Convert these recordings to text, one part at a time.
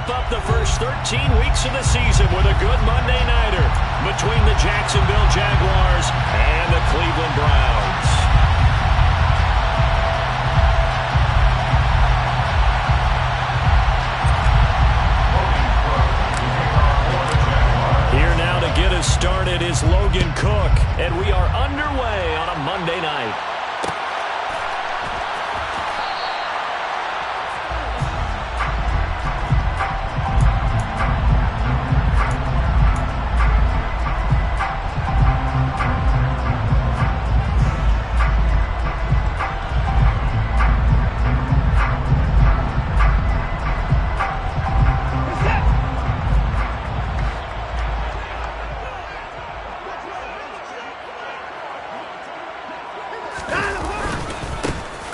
up the first 13 weeks of the season with a good Monday nighter between the Jacksonville Jaguars and the Cleveland Browns. Here now to get us started is Logan Cook, and we are underway on a Monday night.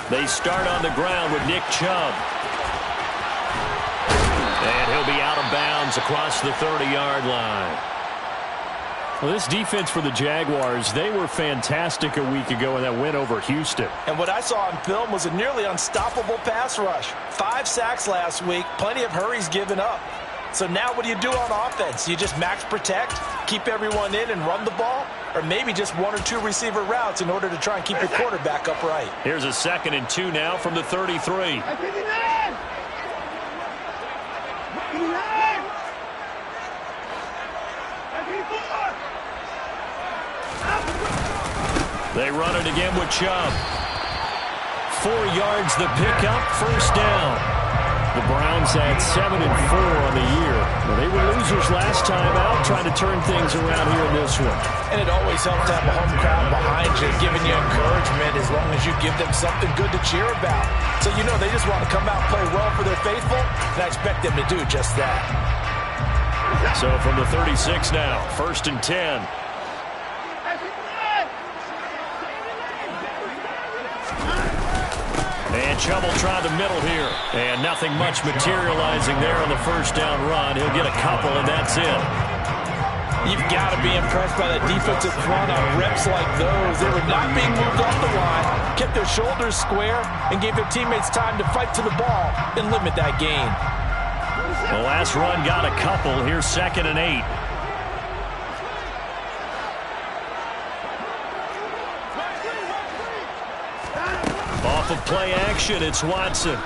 They start on the ground with Nick Chubb. And he'll be out of bounds across the 30-yard line. Well, this defense for the Jaguars, they were fantastic a week ago in that win over Houston. And what I saw on film was a nearly unstoppable pass rush. 5 sacks last week, plenty of hurries given up. So now what do you do on offense? You just max protect, keep everyone in and run the ball? Or maybe just 1 or 2 receiver routes in order to try and keep your quarterback upright. Here's a 2nd and 2 now from the 33. They run it again with Chubb. 4 yards the pickup, first down. The Browns had 7-4 on the year. Well, they were losers last time out, trying to turn things around here in this one. And it always helps to have a home crowd behind you, giving you encouragement as long as you give them something good to cheer about. So you know they just want to come out and play well for their faithful, and I expect them to do just that. So from the 36 now, 1st and 10. And Chubb will try the middle here. And nothing much materializing there on the first down run. He'll get a couple, and that's it. You've got to be impressed by that defensive front on reps like those. They were not being moved off the line, kept their shoulders square, and gave their teammates time to fight to the ball and limit that gain. The last run got a couple. Here's 2nd and 8. Off of play action, it's Watson.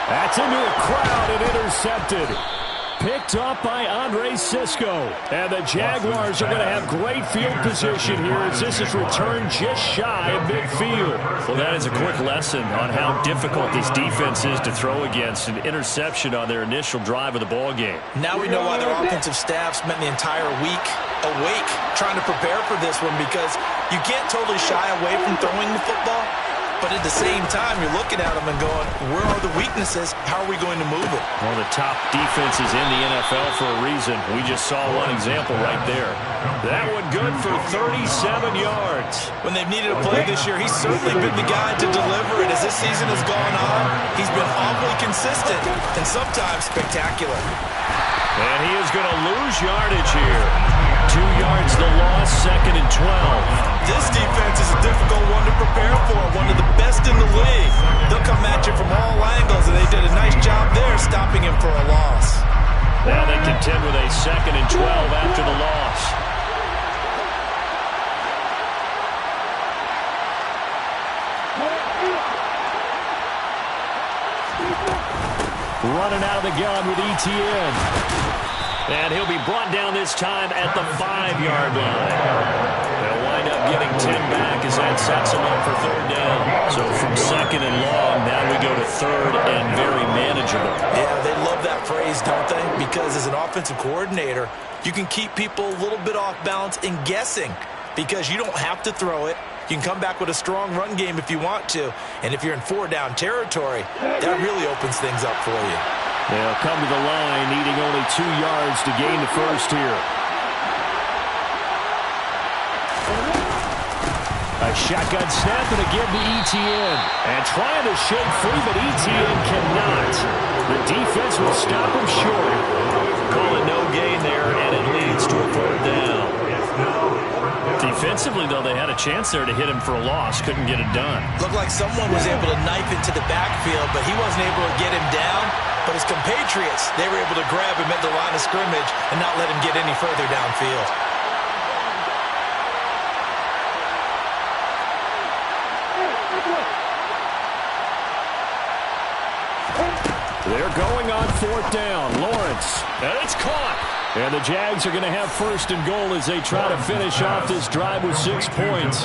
That's into a crowd and intercepted. Picked up by Andre Cisco. And the Jaguars are going to have great field position here as this is returned just shy of midfield. Well, that is a quick lesson on how difficult this defense is to throw against. An interception on their initial drive of the ball game. Now we know why their offensive staff spent the entire week awake trying to prepare for this one, because you can't totally shy away from throwing the football, but at the same time you're looking at them and going, where are the weaknesses? How are we going to move it? One of the top defenses in the NFL for a reason. We just saw one example right there. That one good for 37 yards. When they've needed a play this year, he's certainly been the guy to deliver it. As this season has gone on, he's been awfully consistent and sometimes spectacular. And he is going to lose yardage here. 2 yards the loss, 2nd and 12. This defense is a difficult one to prepare for, one of the best in the league. They'll come at you from all angles, and they did a nice job there stopping him for a loss. Now they contend with a 2nd and 12 after the loss. Running out of the gun with ETN. And he'll be brought down this time at the 5-yard line. They'll wind up getting 10 back as that sets them up for 3rd down. So from 2nd and long, now we go to 3rd and very manageable. Yeah, they love that phrase, don't they? Because as an offensive coordinator, you can keep people a little bit off balance and guessing, because you don't have to throw it. You can come back with a strong run game if you want to. And if you're in 4-down territory, that really opens things up for you. They'll come to the line, needing only 2 yards to gain the first here. A shotgun snap and again to ETN. And trying to shake free, but ETN cannot. The defense will stop him short. Call it no gain there, and it leads to a 3rd down. Defensively, though, they had a chance there to hit him for a loss. Couldn't get it done. Looked like someone was able to knife into the backfield, but he wasn't able to get him down. But his compatriots, they were able to grab him at the line of scrimmage and not let him get any further downfield. They're going on 4th down. Lawrence. And it's caught. And the Jags are going to have 1st and goal as they try to finish off this drive with 6 points.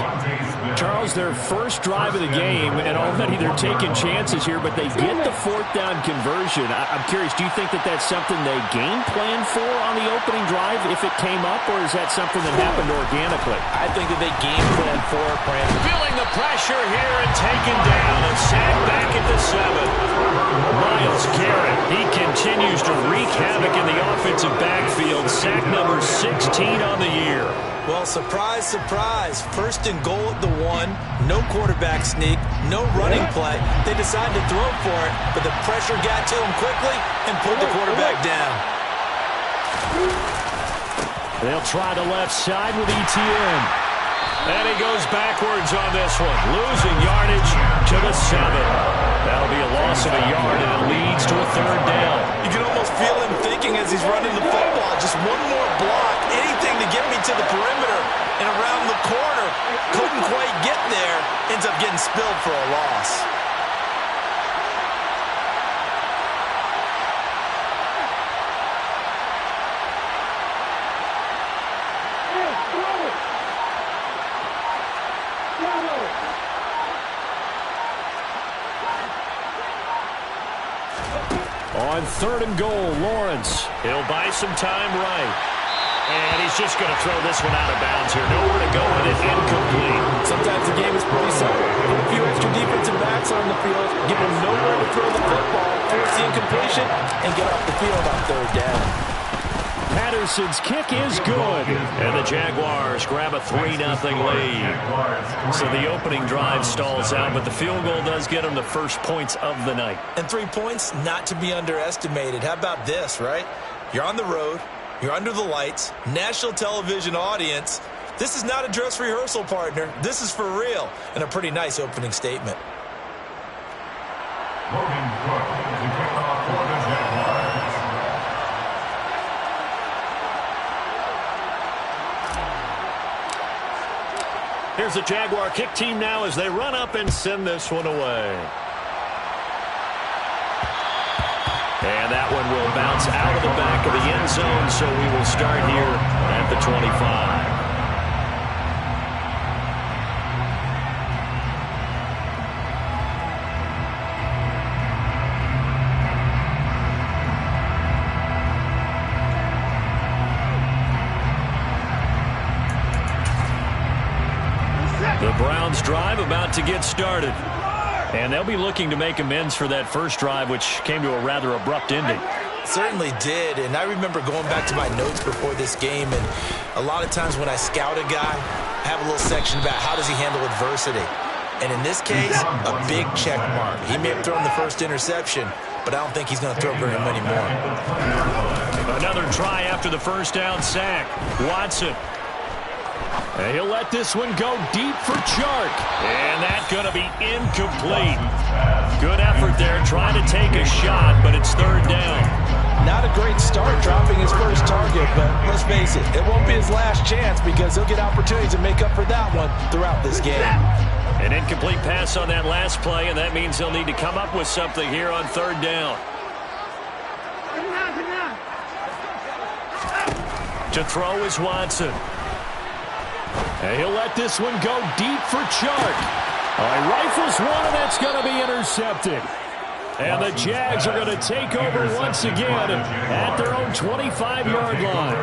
Charles, their first drive of the game, and already they're taking chances here, but they get the 4th down conversion. I'm curious, do you think that that's something they game planned for on the opening drive if it came up, or is that something that happened organically? I think that they game planned for it, Brandon. Feeling the pressure here and taken down and sacked back at the 7. Myles Garrett, he continues to wreak havoc in the offensive backfield. Sack number 16 on the year. Well, surprise, surprise. 1st and goal at the 1. No quarterback sneak. No running play. They decided to throw for it, but the pressure got to him quickly and put the quarterback down. They'll try the left side with Etienne. And he goes backwards on this one. Losing yardage to the 7. That'll be a loss of a yard, and it leads to a 3rd down. You can almost feel him thinking as he's running the football. Just one more block, anything to get me to the perimeter and around the corner. Couldn't quite get there. Ends up getting spilled for a loss. On 3rd and goal, Lawrence. He'll buy some time right. And he's just going to throw this one out of bounds here. Nowhere to go with it. Incomplete. Sometimes the game is pretty simple. Put a few extra defensive backs on the field, give them nowhere to throw the football, force the incompletion, and get off the field on 3rd down. Patterson's kick is good. And the Jaguars grab a 3-0 lead. So the opening drive stalls out, but the field goal does get them the first points of the night. And 3 points, not to be underestimated. How about this, right? You're on the road. You're under the lights. National television audience. This is not a dress rehearsal, partner. This is for real. And a pretty nice opening statement. Here's the Jaguar kick team now as they run up and send this one away. And that one will bounce out of the back of the end zone, so we will start here at the 25. The Browns drive about to get started. And they'll be looking to make amends for that first drive, which came to a rather abrupt ending. Certainly did, and I remember going back to my notes before this game, and a lot of times when I scout a guy, I have a little section about how does he handle adversity. And in this case, a big check mark. He may have thrown the first interception, but I don't think he's going to throw very many more. Another try after the first down sack. Watson. And he'll let this one go deep for Chark. And that's going to be incomplete. Good effort there trying to take a shot, but it's 3rd down. Not a great start dropping his first target, but let's face it, it won't be his last chance because he'll get opportunities to make up for that one throughout this game. An incomplete pass on that last play, and that means they'll need to come up with something here on 3rd down. To throw is Watson. And he'll let this one go deep for Chark. He rifles one, and that's going to be intercepted. And the Jags are going to take over once again at their own 25-yard line.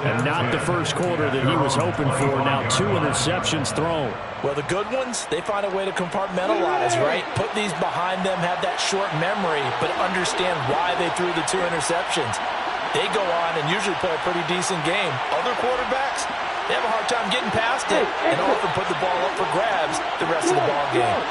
And not the first quarter that he was hoping for. Now 2 interceptions thrown. Well, the good ones, they find a way to compartmentalize, right? Put these behind them, have that short memory, but understand why they threw the 2 interceptions. They go on and usually play a pretty decent game. Other quarterbacks, they have a hard time getting past it and often put the ball up for grabs the rest of the ball game.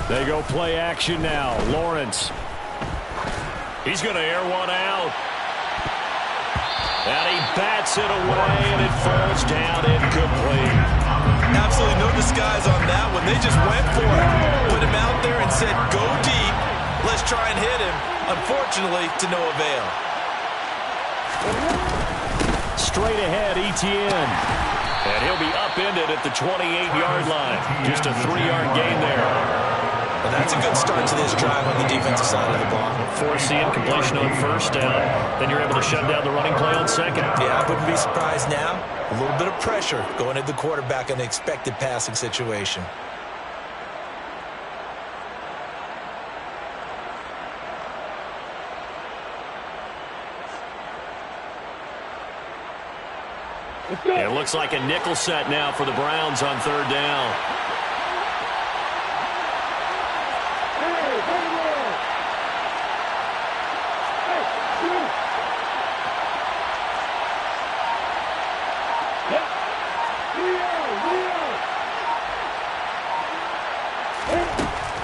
They go play action now. Lawrence. He's going to air one out. it away, and it falls down incomplete. Absolutely no disguise on that one. They just went for it. Put him out there and said, go deep. Let's try and hit him. Unfortunately, to no avail. Straight ahead, Etienne. And he'll be upended at the 28-yard line. Just a 3-yard gain there. Well, that's a good start to this drive on the defensive side of the ball. Force the incompletion on first down. Then you're able to shut down the running play on second. Yeah, I wouldn't be surprised now. A little bit of pressure going at the quarterback in an expected passing situation. It looks like a nickel set now for the Browns on third down.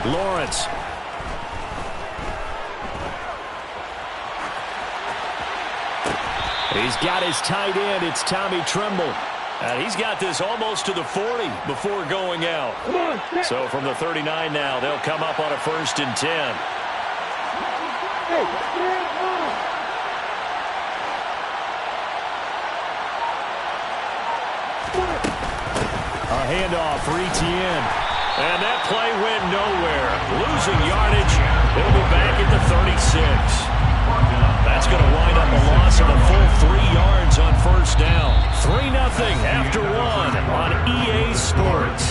Lawrence. He's got his tight end. It's Tommy Tremble. And he's got this almost to the 40 before going out. So from the 39 now, they'll come up on a 1st and 10. A handoff for Etienne. And that play went nowhere. Losing yardage. They'll be back at the 36. That's going to wind up a loss of a full 3 yards on first down. 3-0 after 1 on EA Sports.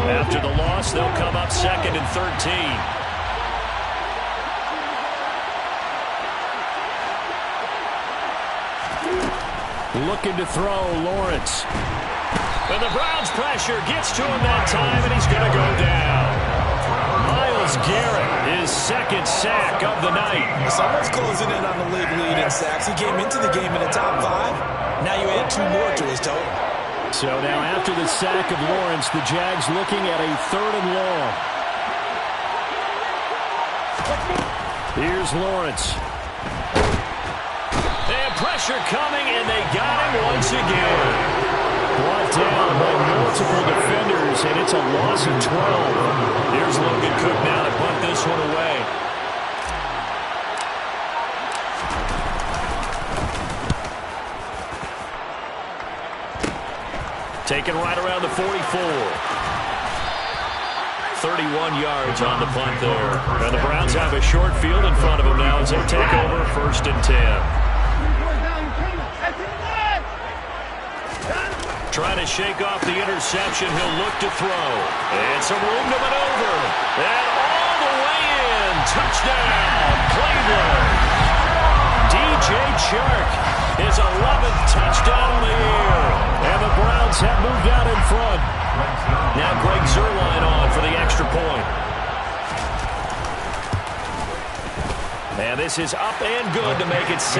After the loss, they'll come up 2nd and 13. Looking to throw, Lawrence. And the Browns pressure gets to him that time, and he's going to go down. Myles Garrett, his 2nd sack of the night. Someone's closing in on the league lead in sacks. He came into the game in the top 5. Now you add 2 more to his total. So now after the sack of Lawrence, the Jags looking at a 3rd and long. Here's Lawrence. And pressure coming, and they got him once again. Brought down by multiple defenders, and it's a loss of 12. Here's Logan Cook now to punt this one away. Taken right around the 44. 31 yards on the punt there. And the Browns have a short field in front of them now as they take over 1st and 10. Trying to shake off the interception. He'll look to throw. And some room to maneuver. And all the way in. Touchdown, Cleveland. DJ Chark, his 11th touchdown of the year. And the Browns have moved out in front. Now Greg Zuerlein on for the extra point. And this is up and good to make it 7-3.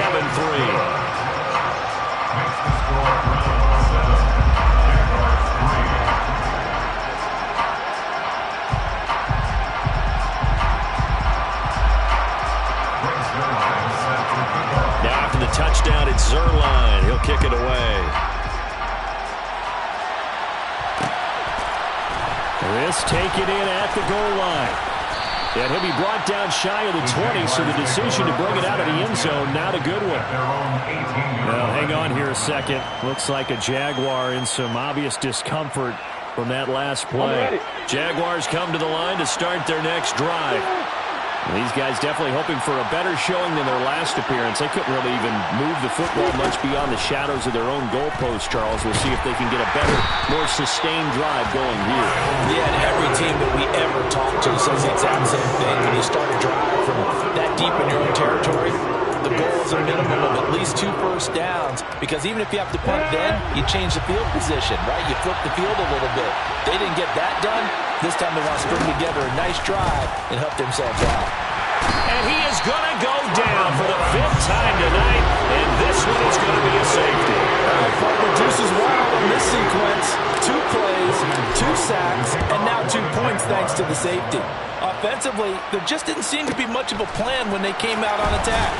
Now after the touchdown, it's Zuerlein. He'll kick it away. This taken in at the goal line. And he'll be brought down shy of the 20, so the decision to bring it out of the end zone, not a good one. Now, hang on here a second. Looks like a Jaguar in some obvious discomfort from that last play. Jaguars come to the line to start their next drive. These guys definitely hoping for a better showing than their last appearance. They couldn't really even move the football much beyond the shadows of their own goalpost, Charles. We'll see if they can get a better, more sustained drive going here. Yeah, and every team that we ever talk to says the exact same thing. When you start a drive from that deep in your own territory, the goal is a minimum of at least 2 first downs, because even if you have to punt then, you change the field position, right? You flip the field a little bit. They didn't get that done. This time they want to string together a nice drive and help themselves out. And he is going to go down for the 5th time tonight, and this one is going to be a safety. All right, partner, Deuce is wild on this sequence. 2 plays, 2 sacks, and now 2 points thanks to the safety. Offensively, there just didn't seem to be much of a plan when they came out on attack.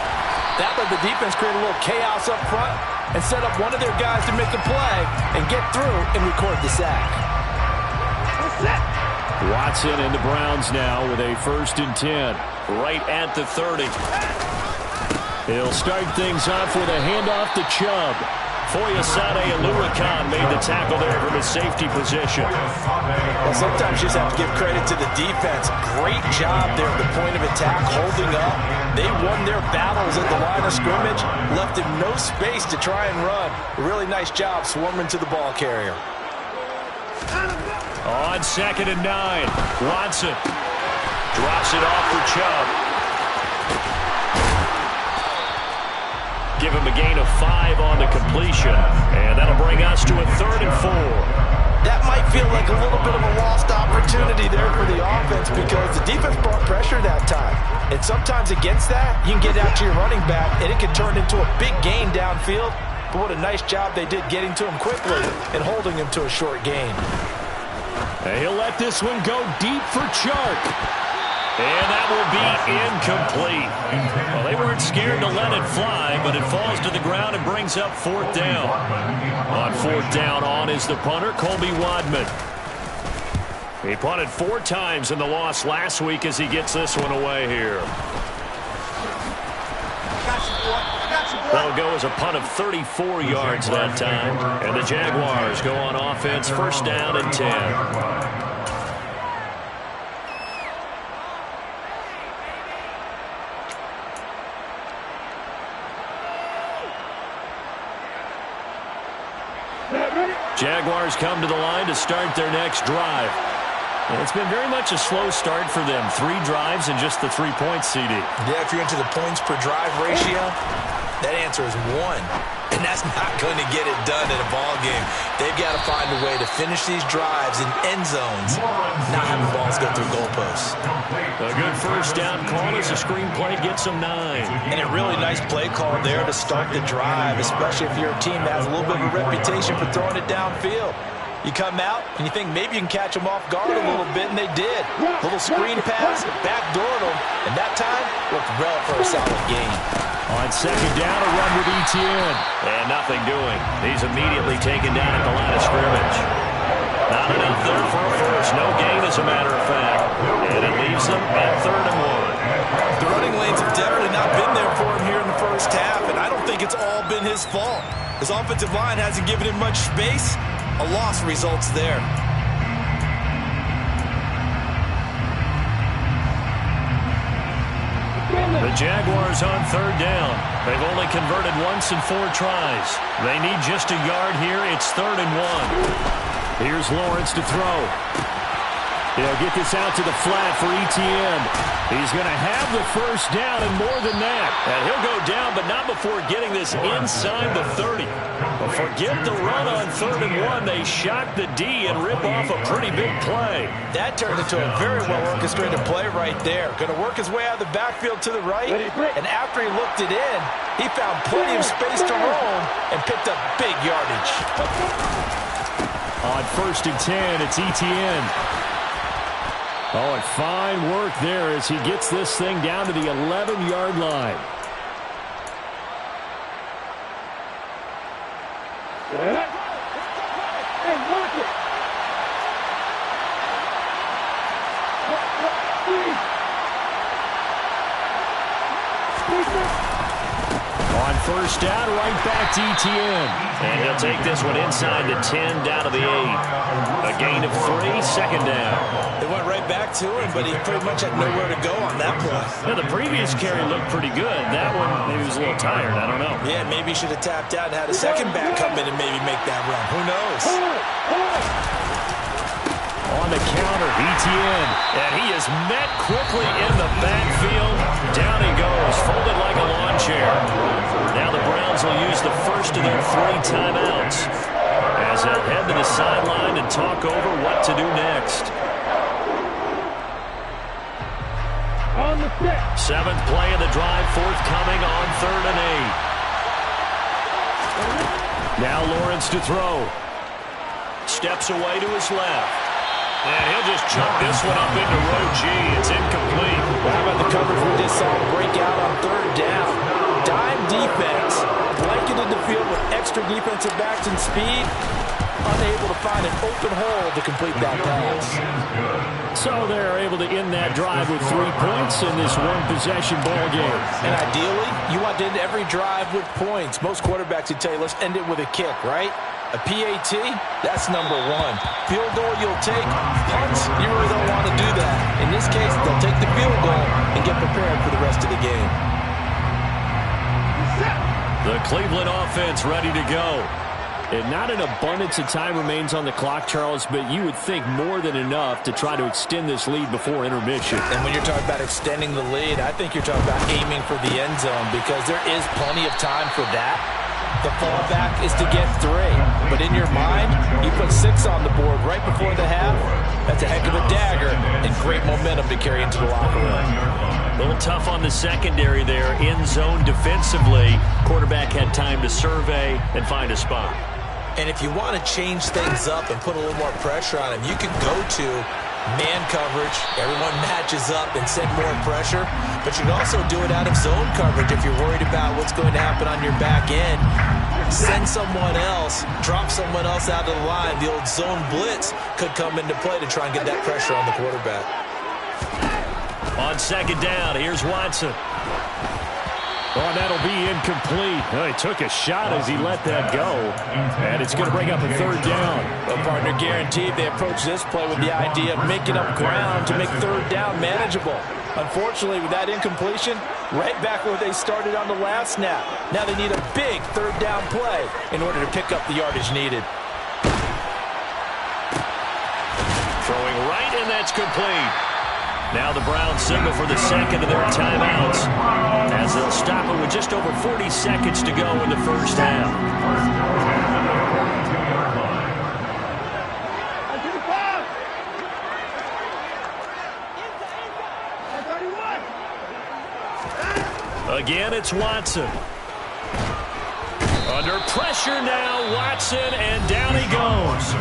That let the defense create a little chaos up front and set up one of their guys to make a play and get through and record the sack. Watson and the Browns now with a 1st and 10. Right at the 30. He'll start things off with a handoff to Chubb. Foyesade Aluakan made the tackle there from his safety position. Well, sometimes you just have to give credit to the defense. Great job there at the point of attack, holding up. They won their battles at the line of scrimmage, left him no space to try and run. A really nice job swarming to the ball carrier. On 2nd and 9, Watson drops it off for Chubb. Give him a gain of 5 on the completion, and that'll bring us to a 3rd and 4. That might feel like a little bit of a lost opportunity there for the offense because the defense brought pressure that time. And sometimes against that, you can get out to your running back, and it can turn into a big gain downfield. But what a nice job they did getting to him quickly and holding him to a short gain. And he'll let this one go deep for Chark. And that will be incomplete. Well, they weren't scared to let it fly, but it falls to the ground and brings up 4th down. On 4th down, on is the punter, Colby Wadman. He punted 4 times in the loss last week as he gets this one away here. That'll go as a punt of 34 yards that time. And the Jaguars go on offense, 1st down and 10. Jaguars come to the line to start their next drive. And it's been very much a slow start for them. 3 drives and just the 3 points, CD. Yeah, if you're into the points per drive ratio, that answer is 1. And that's not going to get it done in a ball game. They've got to find a way to finish these drives in end zones, not having balls go through goalposts. A good 1st down call as the screenplay gets them 9. And a really nice play call there to start the drive, especially if you're a team that has a little bit of a reputation for throwing it downfield. You come out and you think maybe you can catch them off guard a little bit, and they did. Little screen pass, backdoored them, and that time worked well for a solid gain. On 2nd down, a run with Etienne. And nothing doing. He's immediately taken down at the line of scrimmage. Not enough there for a 1st. No gain, as a matter of fact. And it leaves them at 3rd and 1. The running lanes have definitely not been there for him here in the 1st half, and I don't think it's all been his fault. His offensive line hasn't given him much space. A loss results there. The Jaguars on 3rd down. They've only converted once in 4 tries. They need just a yard here. It's 3rd and 1. Here's Lawrence to throw. He'll get this out to the flat for Etienne. He's going to have the 1st down and more than that. And he'll go down, but not before getting this inside the 30. But forget the run on 3rd and 1. They shock the D and rip off a pretty big play. That turned into a very well-orchestrated play right there. Going to work his way out of the backfield to the right. And after he looked it in, he found plenty of space to roam and picked up big yardage. On 1st and 10, it's Etienne. Oh, and fine work there as he gets this thing down to the 11-yard line. Hey, watch it. On 1st down, right back to Etienne. And he'll take this one inside the 10, down to the 8. A gain of 3, 2nd down. They went right back to him, but he pretty much had nowhere to go on that play. Now, the previous carry looked pretty good. That one, maybe he was a little tired. I don't know. Yeah, maybe he should have tapped out and had a second back come in and maybe make that run. Who knows? On the counter, Etienne. And he is met quickly in the backfield. Down he goes, folded like a lawn chair. Now the Browns will use the first of their 3 timeouts as they'll head to the sideline and talk over what to do next. Seventh play of the drive, forthcoming on 3rd and 8. Now Lawrence to throw. Steps away to his left. And he'll just chuck this one up into row G. It's incomplete. How about the coverage we just saw break out on 3rd down? Dime defense, blanketed the field with extra defensive backs and speed, unable to find an open hole to complete that pass. So they're able to end that drive with 3 points in this one-possession ball game. And ideally, you want to end every drive with points. Most quarterbacks would tell you, let's end it with a kick, right? A PAT, that's number 1. Field goal you'll take. Punts, you really don't want to do that. In this case, they'll take the field goal and get prepared for the rest of the game. The Cleveland offense ready to go. And not an abundance of time remains on the clock, Charles, but you would think more than enough to try to extend this lead before intermission. And when you're talking about extending the lead, I think you're talking about aiming for the end zone because there is plenty of time for that. The fallback is to get 3. But in your mind, you put 6 on the board right before the half. That's a heck of a dagger and great momentum to carry into the locker room. A little tough on the secondary there. In zone defensively. Quarterback had time to survey and find a spot. And if you want to change things up and put a little more pressure on him, you can go to man coverage. Everyone matches up and send more pressure. But you can also do it out of zone coverage if you're worried about what's going to happen on your back end. Send someone else, drop someone else out of the line. The old zone blitz could come into play to try and get that pressure on the quarterback. On 2nd down, here's Watson. Oh, that'll be incomplete. Oh, he took a shot as he let that go. And it's going to bring up a 3rd down. Well, partner, guaranteed they approach this play with the idea of making up ground to make 3rd down manageable. Unfortunately, with that incompletion, right back where they started on the last snap. Now they need a big 3rd down play in order to pick up the yardage needed. Throwing right, and that's complete. Now the Browns signal for the second of their timeouts as they'll stop it with just over 40 seconds to go in the first half. Again, it's Watson. Under pressure now, Watson, and down he goes.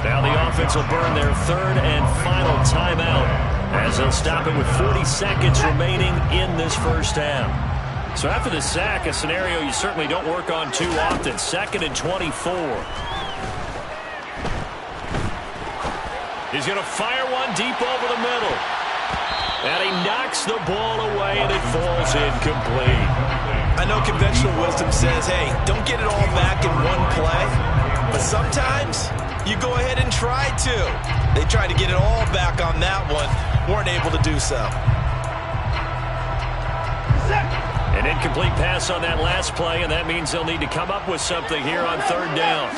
Now the offense will burn their 3rd and final timeout as they'll stop it with 40 seconds remaining in this first half. So after the sack, a scenario you certainly don't work on too often. 2nd and 24. He's going to fire one deep over the middle. And he knocks the ball away, and it falls incomplete. I know conventional wisdom says, hey, don't get it all back in one play. But sometimes you go ahead and try to. They tried to get it all back on that one. Weren't able to do so. An incomplete pass on that last play, and that means they'll need to come up with something here on 3rd down.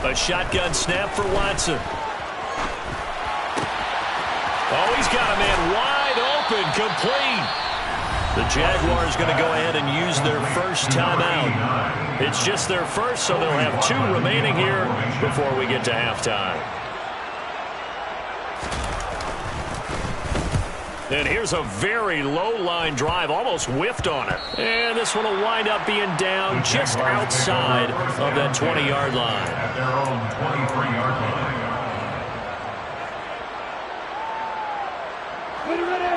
A shotgun snap for Watson. Oh, he's got a man wide open, complete. The Jaguars going to go ahead and use their first timeout. It's just their first, so they'll have 2 remaining here before we get to halftime. And here's a very low-line drive, almost whiffed on it. And this one will wind up being down just outside of that 20-yard line. At their own 23-yard line.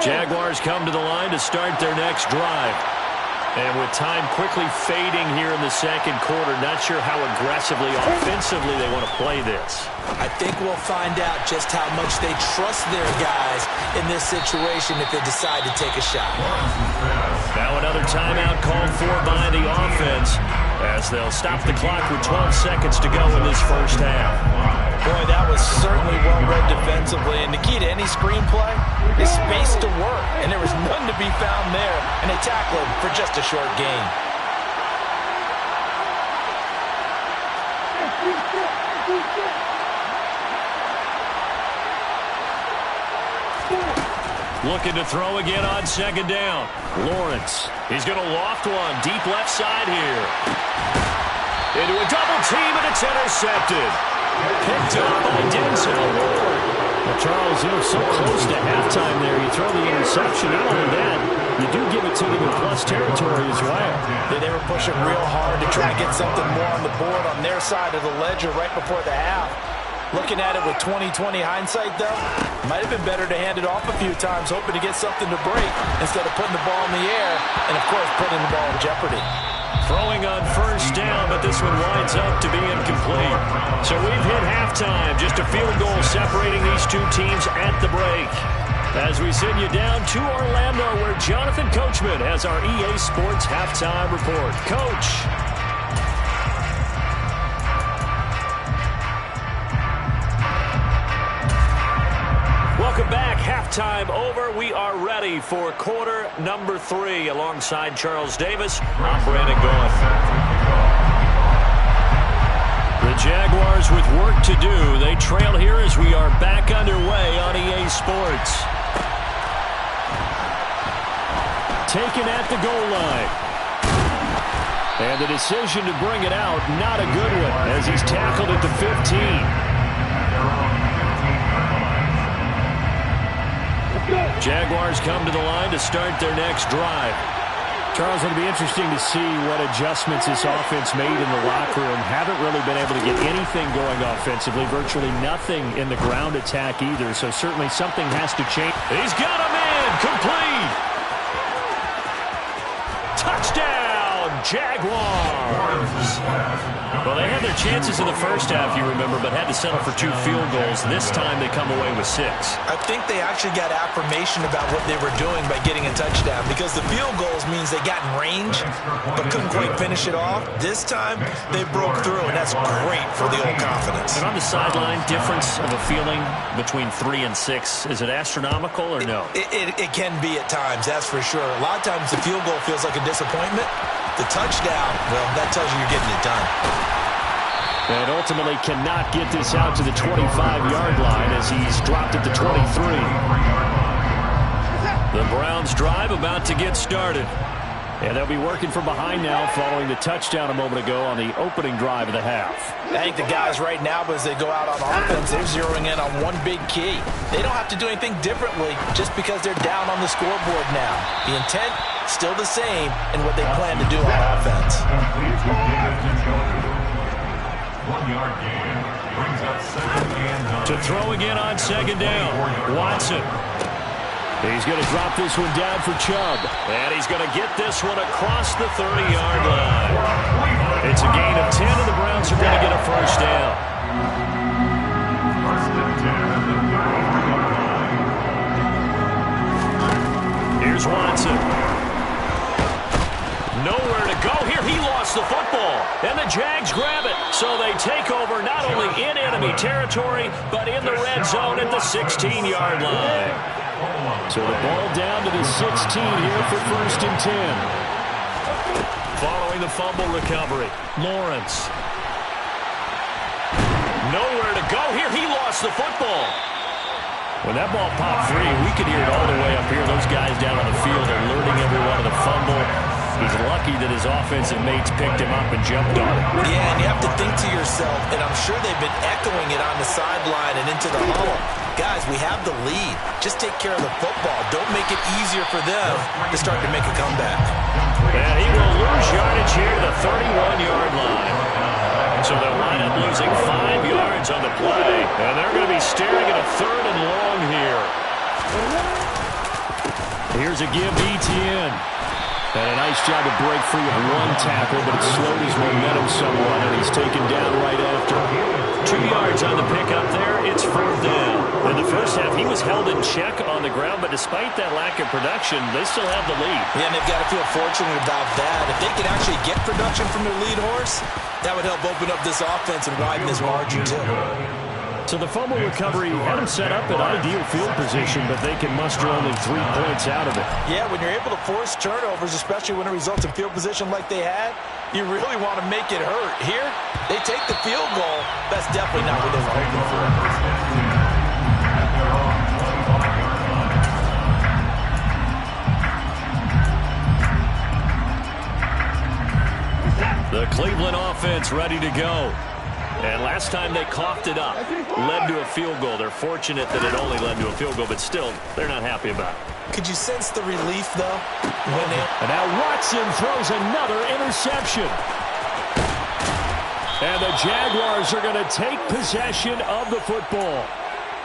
Jaguars come to the line to start their next drive. And with time quickly fading here in the second quarter, not sure how aggressively, offensively they want to play this. I think we'll find out just how much they trust their guys in this situation if they decide to take a shot. Now another timeout called for by the offense as they'll stop the clock with 12 seconds to go in this first half. Boy, that was certainly well-read defensively, and the key to any screenplay is space to work, and there was none to be found there, and they tackle him for just a short gain. Looking to throw again on 2nd down. Lawrence, he's going to loft one deep left side here. Into a double team, and it's intercepted. Picked up by Denzel Ward. Well, Charles, so close to halftime there. You throw the interception. Not only that, you do give it to them in plus territory as well. They were pushing real hard to try to get something more on the board on their side of the ledger right before the half. Looking at it with 20/20 hindsight, though, might have been better to hand it off a few times, hoping to get something to break instead of putting the ball in the air and, of course, putting the ball in jeopardy. Throwing on first down, but this one winds up to be incomplete. So we've hit halftime. Just a field goal separating these two teams at the break. As we send you down to Orlando, where Jonathan Coachman has our EA Sports Halftime Report. Coach. Welcome back. Halftime over. We are ready for quarter number 3. Alongside Charles Davis, I'm Brandon Goff. The Jaguars with work to do. They trail here as we are back underway on EA Sports. Taken at the goal line. And the decision to bring it out, not a good one, as he's tackled at the 15. Jaguars come to the line to start their next drive. Charles, it'll be interesting to see what adjustments this offense made in the locker room. Haven't really been able to get anything going offensively. Virtually nothing in the ground attack either. So certainly something has to change. He's got him in. Complete. Touchdown, Jaguars. Well, they had their chances in the first half, you remember, but had to settle for 2 field goals. This time they come away with 6. I think they actually got affirmation about what they were doing by getting a touchdown, because the field goals means they got in range but couldn't quite finish it off. This time they broke through, and that's great for the old confidence. And on the sideline, difference of a feeling between 3 and 6, is it astronomical or no? It can be at times, that's for sure. A lot of times the field goal feels like a disappointment. The touchdown, well, that tells you you're getting it done. And ultimately cannot get this out to the 25-yard line as he's dropped at the 23. The Browns drive about to get started. And they'll be working from behind now following the touchdown a moment ago on the opening drive of the half. I think the guys right now, as they go out on offense, they're zeroing in on one big key. They don't have to do anything differently just because they're down on the scoreboard now. The intent, still the same in what they plan to do on offense. 1-yard gain brings up 2nd and 9. To throw again on 2nd down, Watson. He's going to drop this one down for Chubb. And he's going to get this one across the 30-yard line. It's a gain of 10, and the Browns are going to get a first down. 1st and 10 at the 33-yard line. Here's Watson. Nowhere to go here. He lost the football. And the Jags grab it. So they take over not only in enemy territory, but in the red zone at the 16-yard line. So the ball down to the 16 here for 1st and 10. Following the fumble recovery, Lawrence. Nowhere to go here. He lost the football. When that ball popped free, we could hear it all the way up here. Those guys down on the field alerting everyone of the fumble. He's lucky that his offensive mates picked him up and jumped on it. Yeah, and you have to think to yourself, and I'm sure they've been echoing it on the sideline and into the huddle. Guys, we have the lead. Just take care of the football. Don't make it easier for them to start to make a comeback. And he will lose yardage here to the 31-yard line. So they'll wind up losing 5 yards on the play. And they're going to be staring at a 3rd and long here. Here's a give to Etienne. And a nice job to break free of one tackle, but it slowed his momentum somewhat, and he's taken down right after. 2 yards on the pickup there. It's 4th down. In the first half, he was held in check on the ground, but despite that lack of production, they still have the lead. Yeah, and they've got to feel fortunate about that. If they could actually get production from their lead horse, that would help open up this offense and widen this margin, too. So the fumble recovery had them set up at ideal field position, but they can muster only 3 points out of it. Yeah, when you're able to force turnovers, especially when it results in field position like they had, you really want to make it hurt. Here, they take the field goal. That's definitely not what they were hoping for. The Cleveland offense ready to go. And last time they coughed it up, led to a field goal. They're fortunate that it only led to a field goal, but still, they're not happy about it. Could you sense the relief, though? And now Watson throws another interception. And the Jaguars are going to take possession of the football.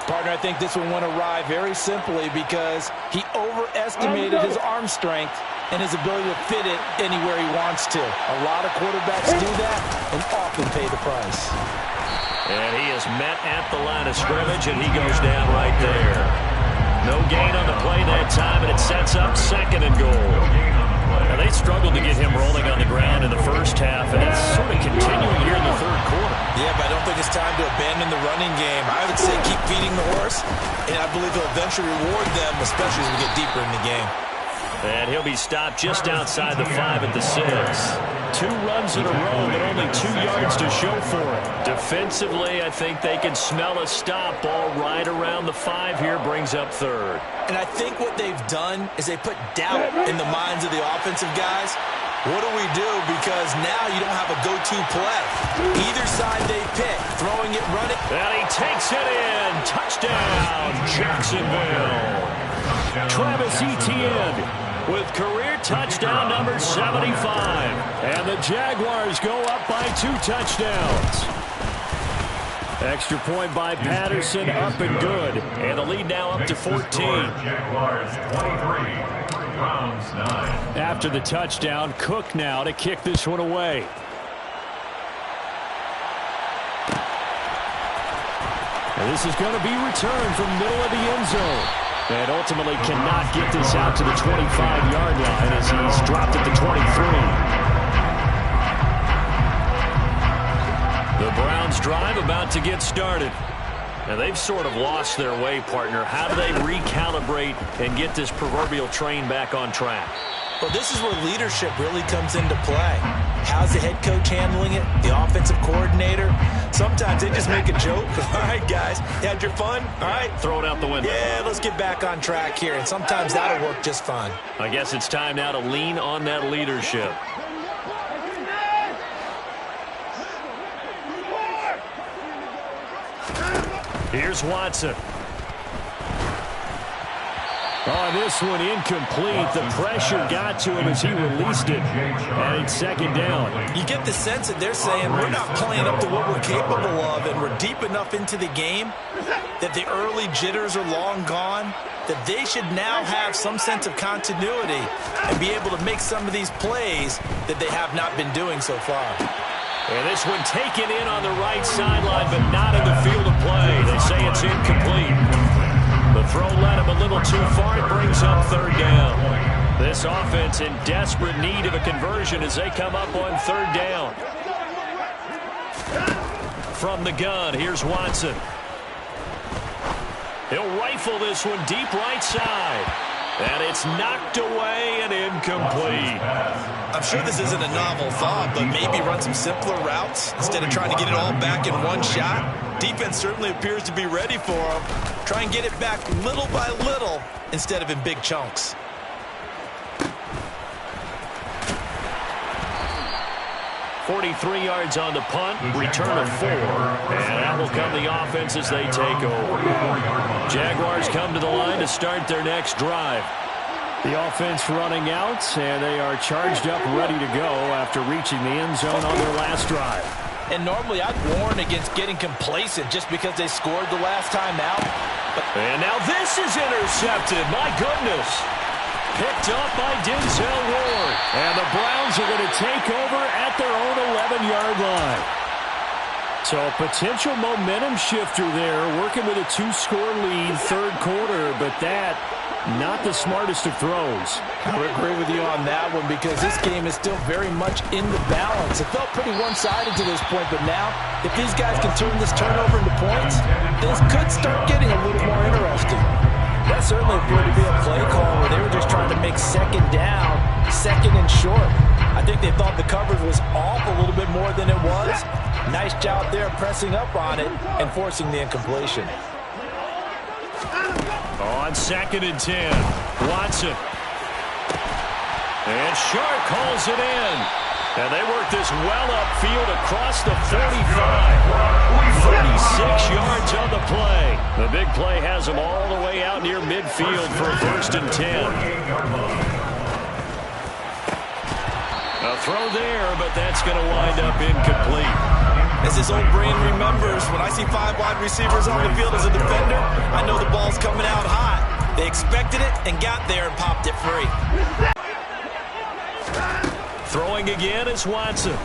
Partner, I think this one went awry very simply because he overestimated his arm strength and his ability to fit it anywhere he wants to. A lot of quarterbacks do that and often pay the price. And he is met at the line of scrimmage, and he goes down right there. No gain on the play that time, and it sets up 2nd and goal. Now, they struggled to get him rolling on the ground in the first half, and it's sort of continuing here in the 3rd quarter. Yeah, but I don't think it's time to abandon the running game. I would say keep feeding the horse, and I believe he'll eventually reward them, especially as we get deeper in the game. And he'll be stopped just outside the 5 at the 6. 2 runs in a row, but only 2 yards to show for it. Defensively, I think they can smell a stop. Ball right around the 5 here, brings up 3rd. And I think what they've done is they put doubt in the minds of the offensive guys. What do we do? Because now you don't have a go-to play. Either side they pick, throwing it, running. And he takes it in. Touchdown, Jacksonville. Travis Etienne with career touchdown number 75. And the Jaguars go up by 2 touchdowns. Extra point by Patterson, up and good. And the lead now up to 14. Jaguars 23, Browns 9. After the touchdown, Cook now to kick this one away. And this is going to be returned from middle of the end zone. And ultimately cannot get this out to the 25-yard line as he's dropped at the 23. The Browns drive about to get started. And they've sort of lost their way, partner. How do they recalibrate and get this proverbial train back on track? Well, this is where leadership really comes into play. How's the head coach handling it? The offensive coordinator? Sometimes they just make a joke. All right, guys, you had your fun? All right. Throw it out the window. Yeah, let's get back on track here. And sometimes that'll work just fine. I guess it's time now to lean on that leadership. Here's Watson. Oh, this one incomplete. The pressure got to him as he released it. And it's 2nd down. You get the sense that they're saying we're not playing up to what we're capable of, and we're deep enough into the game that the early jitters are long gone, that they should now have some sense of continuity and be able to make some of these plays that they have not been doing so far. And this one taken in on the right sideline, but not in the field of play. They say it's incomplete. The throw led him a little too far. It brings up 3rd down. This offense in desperate need of a conversion as they come up on 3rd down. From the gun, here's Watson. He'll rifle this one deep right side. And it's knocked away and incomplete. I'm sure this isn't a novel thought, but maybe run some simpler routes instead of trying to get it all back in one shot. Defense certainly appears to be ready for him. Try and get it back little by little instead of in big chunks. .43 yards on the punt, return of 4, and that will come the offense as they take over. Jaguars come to the line to start their next drive. The offense running out, and they are charged up, ready to go after reaching the end zone on their last drive. And normally I'd warn against getting complacent just because they scored the last time out. And now this is intercepted. My goodness. Picked up by Denzel Ward. And the Browns are going to take over at their own 11-yard line. So a potential momentum shifter there, working with a 2-score lead, 3rd quarter, but that, not the smartest of throws. I would agree with you on that one because this game is still very much in the balance. It felt pretty one-sided to this point, but now, if these guys can turn this turnover into points, this could start getting a little more interesting. That certainly appeared to be a play call where they were just trying to make 2nd down, 2nd and short. I think they thought the coverage was off a little bit more than it was. Nice job there pressing up on it and forcing the incompletion. On 2nd and 10, Watson. And Sharp calls it in. And they work this well upfield across the 45. 36 yards on the play. The big play has them all the way out near midfield for a 1st and 10. A throw there, but that's going to wind up incomplete. As his old brain remembers, when I see 5 wide receivers on the field as a defender, I know the ball's coming out hot. They expected it and got there and popped it free. Throwing again is Watson.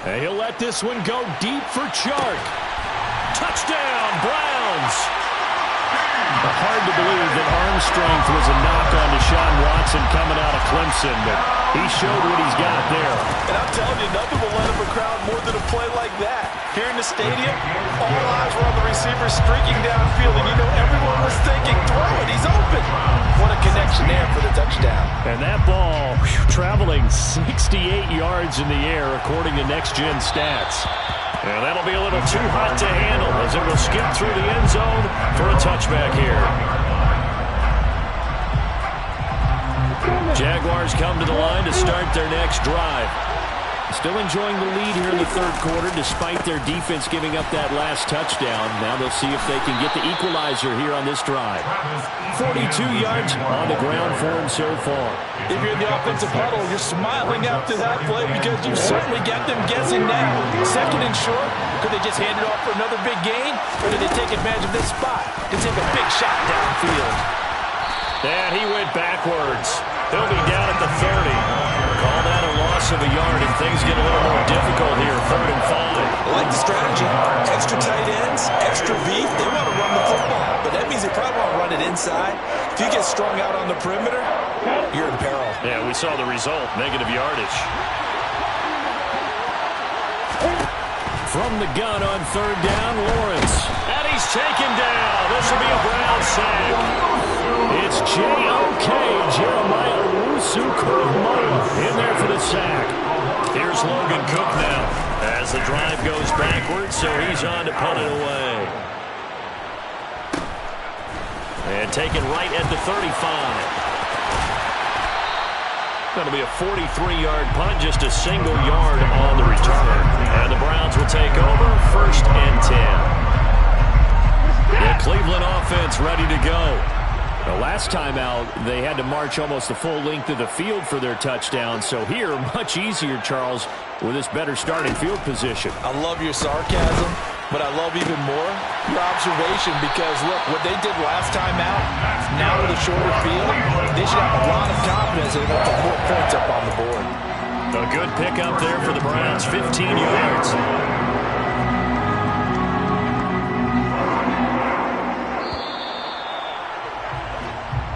And he'll let this one go deep for Chark. Touchdown, Browns! Hard to believe that arm strength was a knock on Deshaun Watson coming out of Clemson, but he showed what he's got there. And I'm telling you, nothing will light up a crowd more than a play like that. Here in the stadium, all eyes were on the receiver streaking downfield, and you know everyone was thinking, throw it, he's open. What a connection there for the touchdown. And that ball traveling 68 yards in the air, according to Next Gen Stats. And that'll be a little too hot to handle as it will skip through the end zone for a touchback here. Jaguars come to the line to start their next drive. Still enjoying the lead here in the 3rd quarter despite their defense giving up that last touchdown. Now they'll see if they can get the equalizer here on this drive. 42 yards on the ground for him so far. If you're in the offensive huddle, you're smiling after that play because you certainly got them guessing now. 2nd and short, could they just hand it off for another big gain? Or did they take advantage of this spot to take a big shot downfield? And he went backwards. He'll be down at the 30. Call that a loss of a yard, and things get a little more difficult here, 3rd and 5. I like the strategy. Extra tight ends, extra beef. They want to run the football, but that means they probably want to run it inside. If you get strung out on the perimeter, you're in peril. Yeah, we saw the result, negative yardage. From the gun on 3rd down, Lawrence. And he's taken down. This will be a Brown sack. It's J.O.K. Jeremiah Owusu-Koramoah in there for the sack. Here's Logan Cook now as the drive goes backwards, so he's on to punt it away. And taken right at the 35. That'll be a 43-yard punt, just a single yard on the return. And the Browns will take over, 1st and 10. The Cleveland offense ready to go. The last time out, they had to march almost the full length of the field for their touchdown. So here, much easier, Charles, with this better starting field position. I love your sarcasm, but I love even more your observation because, look, what they did last time out, now with a shorter field, they should have a lot of confidence in able to put 4 points up on the board. A good pickup there for the Browns, 15 yards.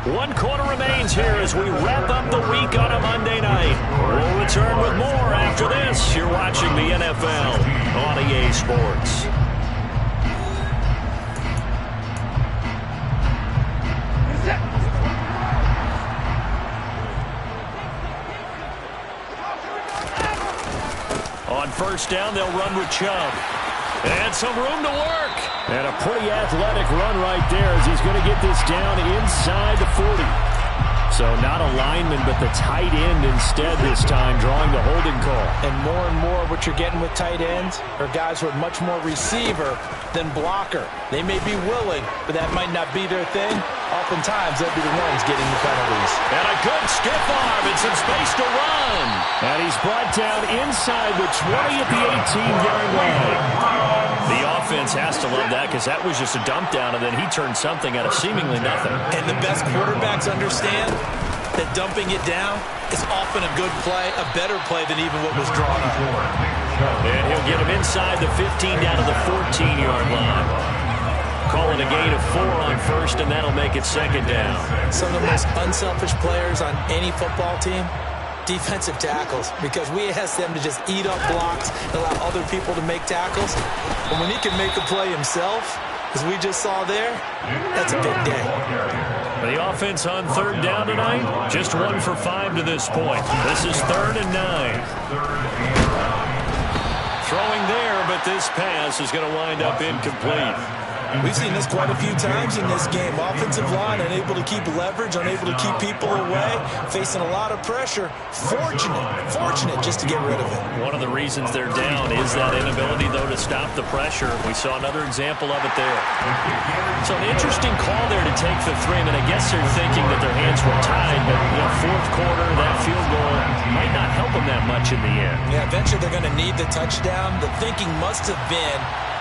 One quarter remains here as we wrap up the week on a Monday night. We'll return with more after this. You're watching the NFL on EA Sports. On 1st down, they'll run with Chubb. And some room to work. And a pretty athletic run right there as he's going to get this down inside the 40. So not a lineman, but the tight end instead this time, drawing the holding call. And more what you're getting with tight ends are guys who are much more receiver than blocker. They may be willing, but that might not be their thing. Oftentimes, they'll be the ones getting the penalties. And a good stiff arm and some space to run. And he's brought down inside the 20 at the 18-yard line. The offense has to love that because that was just a dump down, and then he turned something out of seemingly nothing. And the best quarterbacks understand that dumping it down is often a good play, a better play than even what was drawn up. And he'll get him inside the 15 down to the 14-yard line. Calling a gain of 4 on 1st, and that'll make it 2nd down. Some of the most unselfish players on any football team, defensive tackles, because we ask them to just eat up blocks and allow other people to make tackles. But when he can make a play himself, as we just saw there, that's a big day. The offense on 3rd down tonight, just 1 for 5 to this point. This is 3rd and 9. Throwing there, but this pass is going to wind up incomplete. We've seen this quite a few times in this game. Offensive line unable to keep leverage, unable to keep people away, facing a lot of pressure. Fortunate just to get rid of it. One of the reasons they're down is that inability, though, to stop the pressure. We saw another example of it there. So an interesting call there to take the 3. I mean, I guess they're thinking that their hands were tied, but fourth quarter, that field goal might not help them that much in the end. Yeah, eventually they're going to need the touchdown. The thinking must have been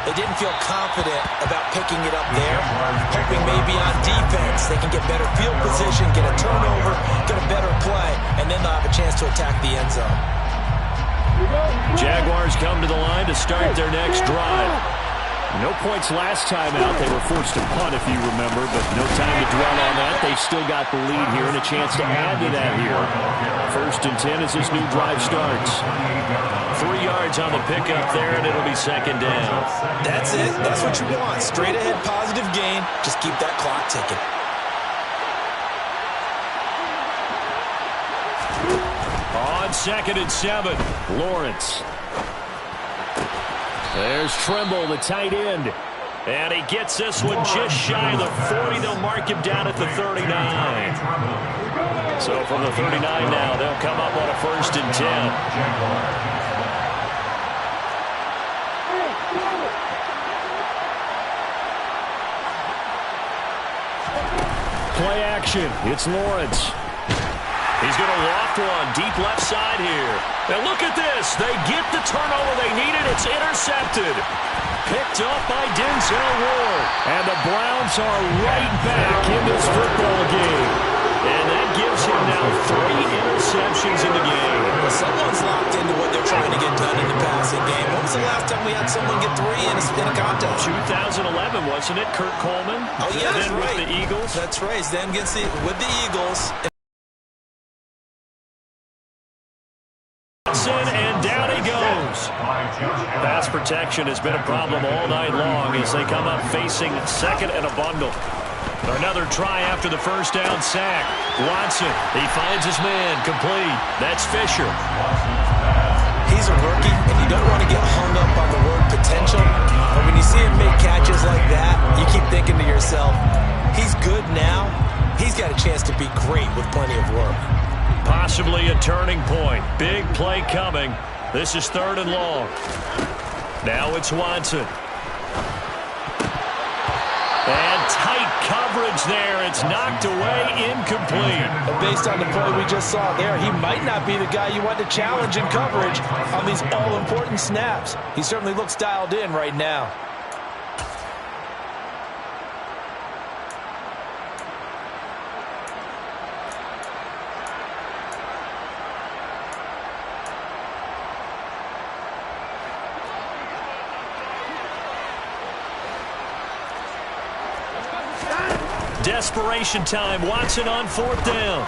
they didn't feel confident about picking it up there, hoping maybe on defense they can get better field position, get a turnover, get a better play, and then they'll have a chance to attack the end zone. Jaguars come to the line to start their next drive. No points last time out. They were forced to punt, if you remember, but no time to dwell on that. They've still got the lead here and a chance to add to that here. 1st and 10 as this new drive starts. 3 yards on the pickup there, and it'll be 2nd down. That's it. That's what you want. Straight ahead, positive gain. Just keep that clock ticking. On 2nd and 7, Lawrence. There's Trimble, the tight end. And he gets this one just shy of the 40. They'll mark him down at the 39. So from the 39 now, they'll come up on a 1st and 10. Play action. It's Lawrence. He's going to loft one deep left side here. And look at this. They get the turnover they needed. It's intercepted. Picked up by Denzel Ward. And the Browns are right back in this football game. And that gives him now 3 interceptions in the game. Well, someone's locked into what they're trying to get done in the passing game. When was the last time we had someone get 3 in a contest? 2011, wasn't it? Kurt Coleman. Oh, yeah, that's right. With the Eagles. That's right. Then with the Eagles. And down he goes. Pass protection has been a problem all night long as they come up facing 2nd and a bundle. Another try after the 1st down sack. Watson, he finds his man, complete. That's Fisher. He's a rookie, and you don't want to get hung up on the word potential. But when you see him make catches like that, you keep thinking to yourself, he's good now. He's got a chance to be great with plenty of work. Possibly a turning point. Big play coming. This is 3rd and long. Now it's Watson. And tight coverage there. It's knocked away, incomplete. And based on the play we just saw there, he might not be the guy you want to challenge in coverage on these all-important snaps. He certainly looks dialed in right now. Desperation time. Watson on 4th down.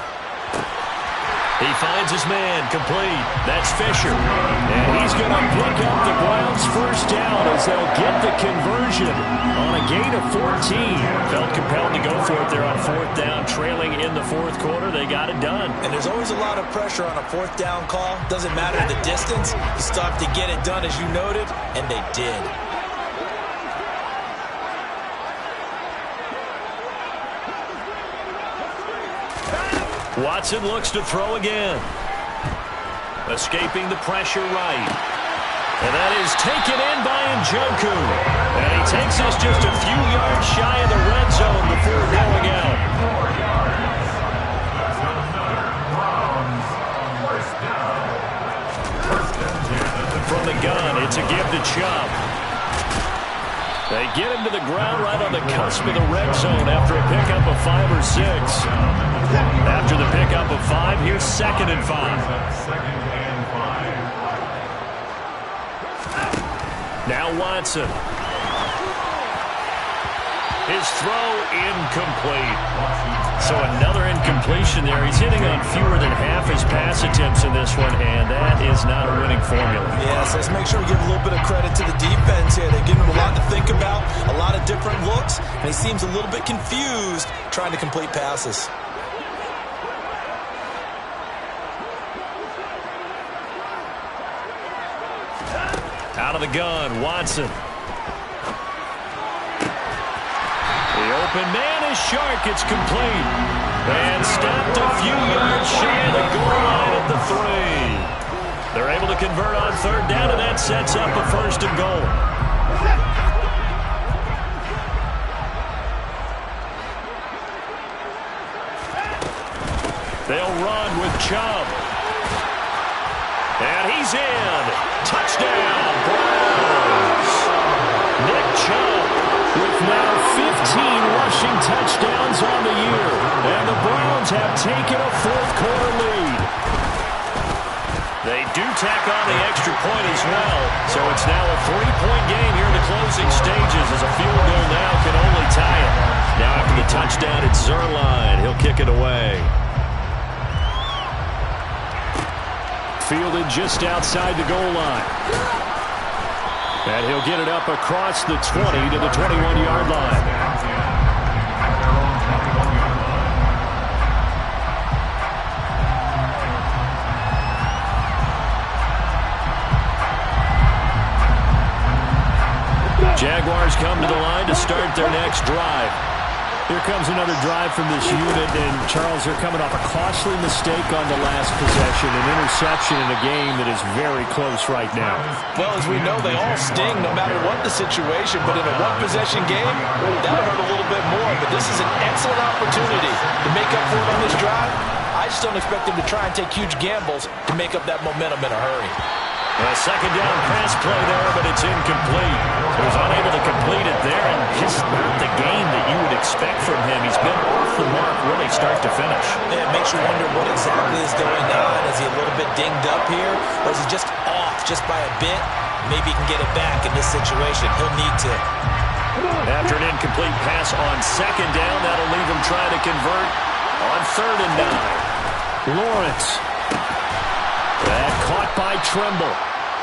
He finds his man, complete. That's Fisher. And he's going to pick up the Browns' 1st down as they'll get the conversion on a gain of 14. Felt compelled to go for it there on 4th down, trailing in the 4th quarter. They got it done. And there's always a lot of pressure on a 4th down call. Doesn't matter the distance. You still have to get it done, as you noted, and they did. Watson looks to throw again. Escaping the pressure right. And that is taken in by Njoku. And he takes us just a few yards shy of the red zone before going out. From the gun, it's a give to Chubb. They get him to the ground right on the cusp of the red zone after a pickup of 5 or 6. After the pickup of 5, here's 2nd and 5. Now Watson. His throw incomplete. So another incompletion there. He's hitting on fewer than half his pass attempts in this one, and that is not a winning formula. Yes, let's make sure we give a little bit of credit to the defense here. They've given him a lot to think about, a lot of different looks, and he seems a little bit confused trying to complete passes. Out of the gun, Watson. up, and man is shark. It's complete. And stopped a few yards shy of the goal line at the 3. They're able to convert on third down, and that sets up a 1st and goal. They'll run with Chubb. And he's in. Touchdown, Browns. Nick Chubb with now 15 rushing touchdowns on the year. And the Browns have taken a 4th-quarter lead. They do tack on the extra point as well. So it's now a 3-point game here in the closing stages as a field goal now can only tie it. Now after the touchdown, it's Zuerlein. He'll kick it away. Fielded just outside the goal line. And he'll get it up across the 20 to the 21-yard line. Jaguars come to the line to start their next drive. Here comes another drive from this unit, and Charles, they're coming off a costly mistake on the last possession, an interception in a game that is very close right now. Well, as we know, they all sting no matter what the situation, but in a one-possession game, that'll hurt a little bit more. But this is an excellent opportunity to make up for it on this drive. I just don't expect them to try and take huge gambles to make up that momentum in a hurry. A second down pass play there, but it's incomplete. He was unable to complete it there, and just not the game that you would expect from him. He's been off the mark really start to finish. Yeah, it makes you wonder what exactly is going on. Is he a little bit dinged up here, or is he just off just by a bit? Maybe he can get it back in this situation. He'll need to. After an incomplete pass on second down, that'll leave him trying to convert on 3rd and 9. Lawrence. That caught by Tremble.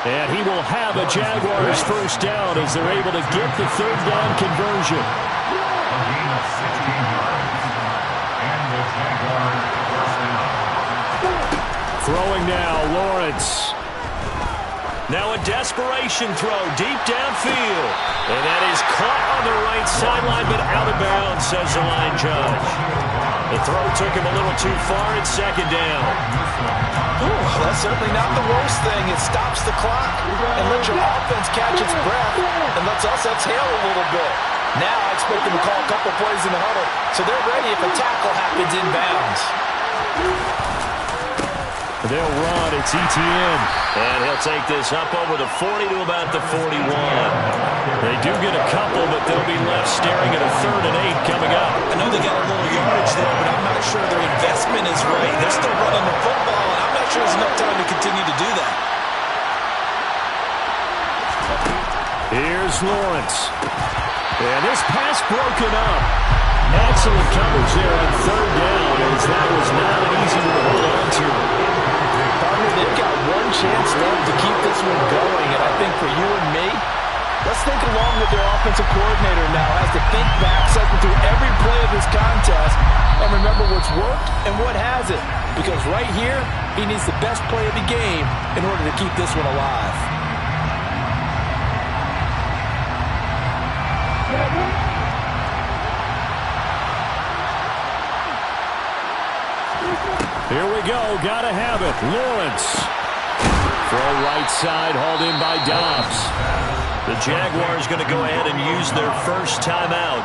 And he will have a Jaguars 1st down as they're able to get the 3rd down conversion. A gain of 16 yards. And the Jaguars first down. Throwing now, Lawrence. Now a desperation throw deep downfield. And that is caught on the right sideline, but out of bounds, says the line judge. The throw took him a little too far at 2nd down. Ooh, that's certainly not the worst thing. It stops the clock and lets your offense catch its breath and lets us exhale a little bit. Now I expect them to call a couple plays in the huddle so they're ready if a tackle happens inbounds. They'll run. It's Etienne. And he'll take this up over the 40 to about the 41. They do get a couple, but they'll be left staring at a 3rd and 8 coming up. I know they got a little yardage there, but I'm not sure their investment is right. They're still running the football, and I'm not sure there's enough time to continue to do that. Here's Lawrence. And this pass broken up. Excellent coverage there on 3rd down, as that was not an easy one to hold on to. Partner, they've got one chance left to keep this one going, and I think for you and me, let's think along with their offensive coordinator now as to think back, cycle through every play of this contest, and remember what's worked and what hasn't. Because right here, he needs the best play of the game in order to keep this one alive. Here we go. Gotta have it. Lawrence. Throw right side, hauled in by Dobbs. The Jaguars going to go ahead and use their first timeout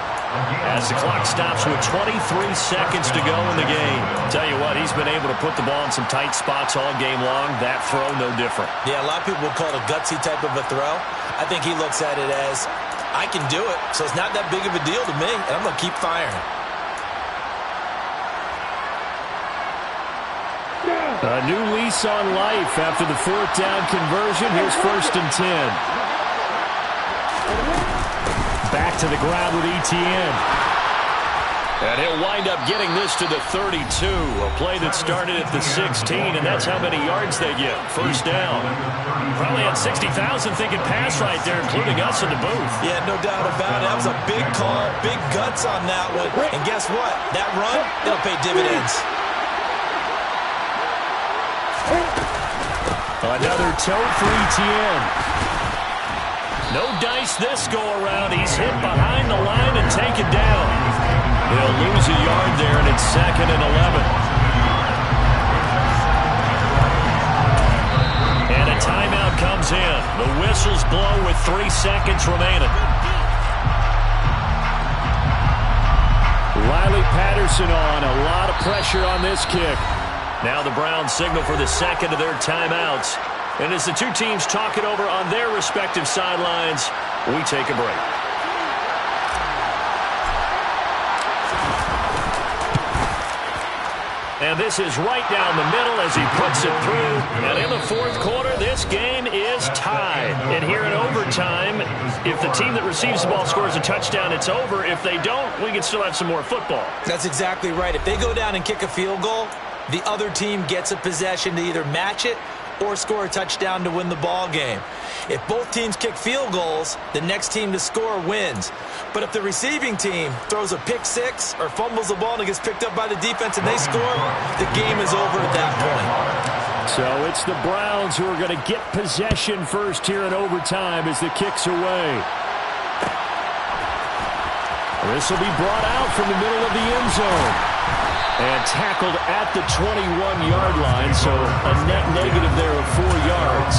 as the clock stops with 23 seconds to go in the game. Tell you what, he's been able to put the ball in some tight spots all game long. That throw, no different. Yeah, a lot of people would call it a gutsy type of a throw. I think he looks at it as, I can do it, so it's not that big of a deal to me, and I'm going to keep firing. A new lease on life after the 4th down conversion. Here's 1st and 10. Back to the ground with Etienne. And he'll wind up getting this to the 32. A play that started at the 16, and that's how many yards they get. 1st down. Probably had 60,000 thinking pass right there, including us in the booth. Yeah, no doubt about it. That was a big call, big guts on that one. And guess what? That run, it'll pay dividends. Another toe for Etienne. No dice this go around. He's hit behind the line and taken down. lose a yard there, and it's 2nd and 11. And a timeout comes in. The whistles blow with 3 seconds remaining. Riley Patterson on. A lot of pressure on this kick. Now the Browns signal for the second of their timeouts. And as the two teams talk it over on their respective sidelines, we take a break. And this is right down the middle as he puts it through. And in the fourth quarter, this game is tied. And here in overtime, if the team that receives the ball scores a touchdown, it's over. If they don't, we can still have some more football. That's exactly right. If they go down and kick a field goal, the other team gets a possession to either match it or score a touchdown to win the ball game. If both teams kick field goals, the next team to score wins. But if the receiving team throws a pick six or fumbles the ball and it gets picked up by the defense and they score, the game is over at that point. So it's the Browns who are going to get possession first here in overtime as the kick's away. This will be brought out from the middle of the end zone. And tackled at the 21-yard line, so a net negative there of 4 yards.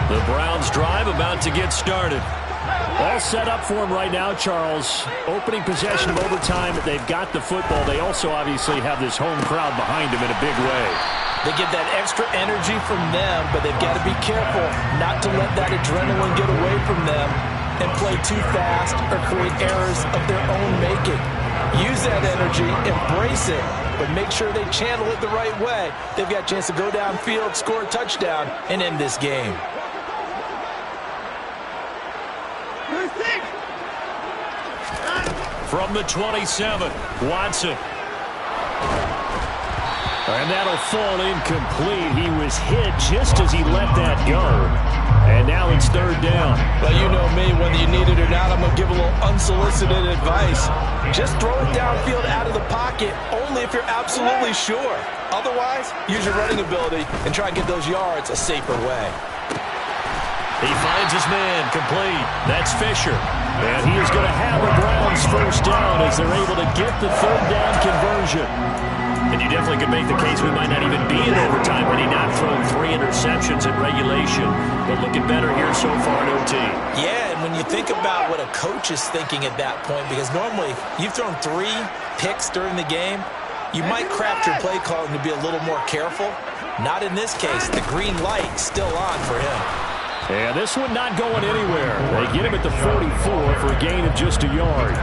The Browns drive about to get started. All set up for them right now, Charles. Opening possession of overtime. They've got the football. They also obviously have this home crowd behind them in a big way. They get that extra energy from them, but they've got to be careful not to let that adrenaline get away from them and play too fast or create errors of their own making. Use that energy, embrace it, but make sure they channel it the right way. They've got a chance to go downfield, score a touchdown, and end this game. From the 27, Watson. And that'll fall incomplete. He was hit just as he let that go. And now it's 3rd down. Well, you know me, whether you need it or not, I'm going to give a little unsolicited advice. Just throw it downfield out of the pocket, only if you're absolutely sure. Otherwise, use your running ability and try and get those yards a safer way. He finds his man, complete. That's Fisher. And he is going to have the Browns first down as they're able to get the 3rd down conversion. And you definitely could make the case we might not even be in overtime had he not thrown 3 interceptions in regulation. But looking better here so far in OT. Yeah, and when you think about what a coach is thinking at that point, because normally you've thrown 3 picks during the game, you might craft your play calling to be a little more careful. Not in this case. The green light still on for him. And this one not going anywhere. They get him at the 44 for a gain of just a yard.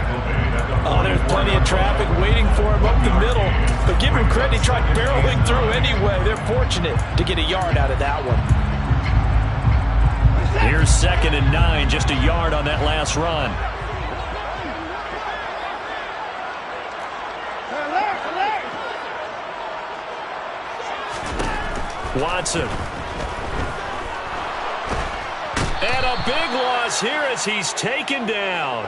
Oh, there's plenty of traffic waiting for him up the middle. But give him credit, he tried barreling through anyway. They're fortunate to get a yard out of that one. Here's 2nd and 9, just a yard on that last run. Watson. And a big loss here as he's taken down.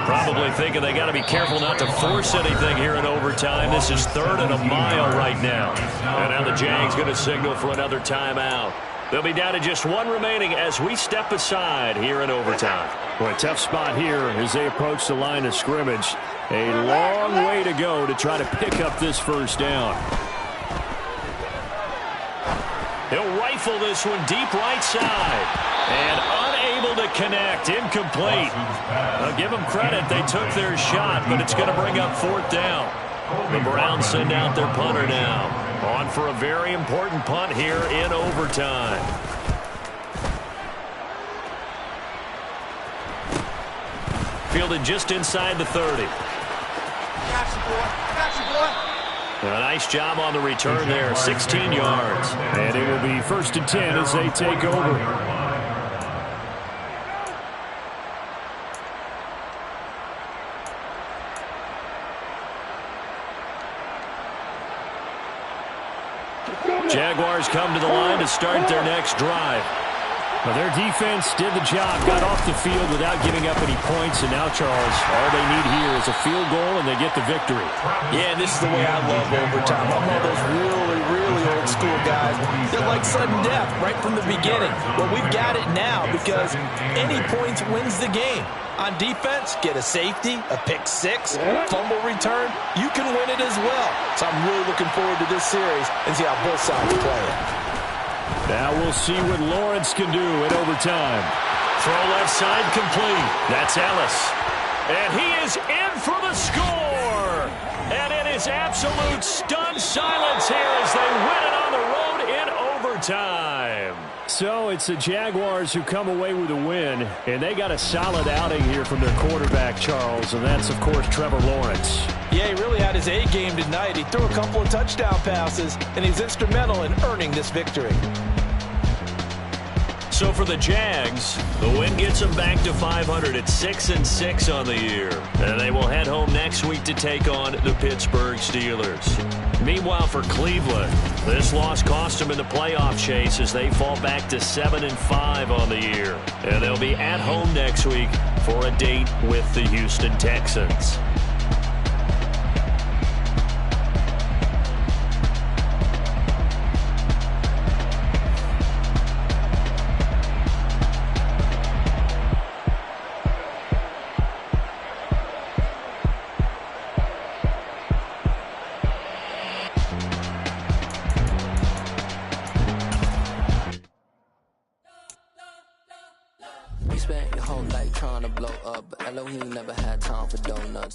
Probably thinking they got to be careful not to force anything here in overtime. This is 3rd and a mile right now. And now the Jags going to signal for another timeout. They'll be down to just 1 remaining as we step aside here in overtime. Well, a tough spot here as they approach the line of scrimmage. A long way to go to try to pick up this first down. He'll rifle this one deep right side. And unable to connect. Incomplete. I'll give them credit. They took their shot, but it's going to bring up 4th down. The Browns send out their punter now. On for a very important punt here in overtime. Fielded just inside the 30. Got you, boy. Got you, boy. A nice job on the return there. 16 yards. And it will be 1st and 10 as they take over. Jaguars come to the line to start their next drive. Well, their defense did the job, got off the field without giving up any points, and now, Charles, all they need here is a field goal, and they get the victory. Yeah, this is the way I love overtime. I'm one of those really, really old school guys that like sudden death right from the beginning. Well, we've got it now because any points wins the game. On defense, get a safety, a pick six, fumble return, you can win it as well. So I'm really looking forward to this series and see how both sides play it. Now we'll see what Lawrence can do in overtime. Throw left side complete. That's Ellis. And he is in for the score. And it is absolute stunned silence here as they win it on the road in overtime. So it's the Jaguars who come away with a win, and they got a solid outing here from their quarterback, Charles, and that's, of course, Trevor Lawrence. Yeah, he really had his A game tonight. He threw a couple of touchdown passes, and he's instrumental in earning this victory. So for the Jags, the win gets them back to 500 at 6-6 on the year. And they will head home next week to take on the Pittsburgh Steelers. Meanwhile, for Cleveland, this loss cost them in the playoff chase as they fall back to 7-5 on the year. And they'll be at home next week for a date with the Houston Texans. Spent your whole life trying to blow up, but Elohim never had time for donuts.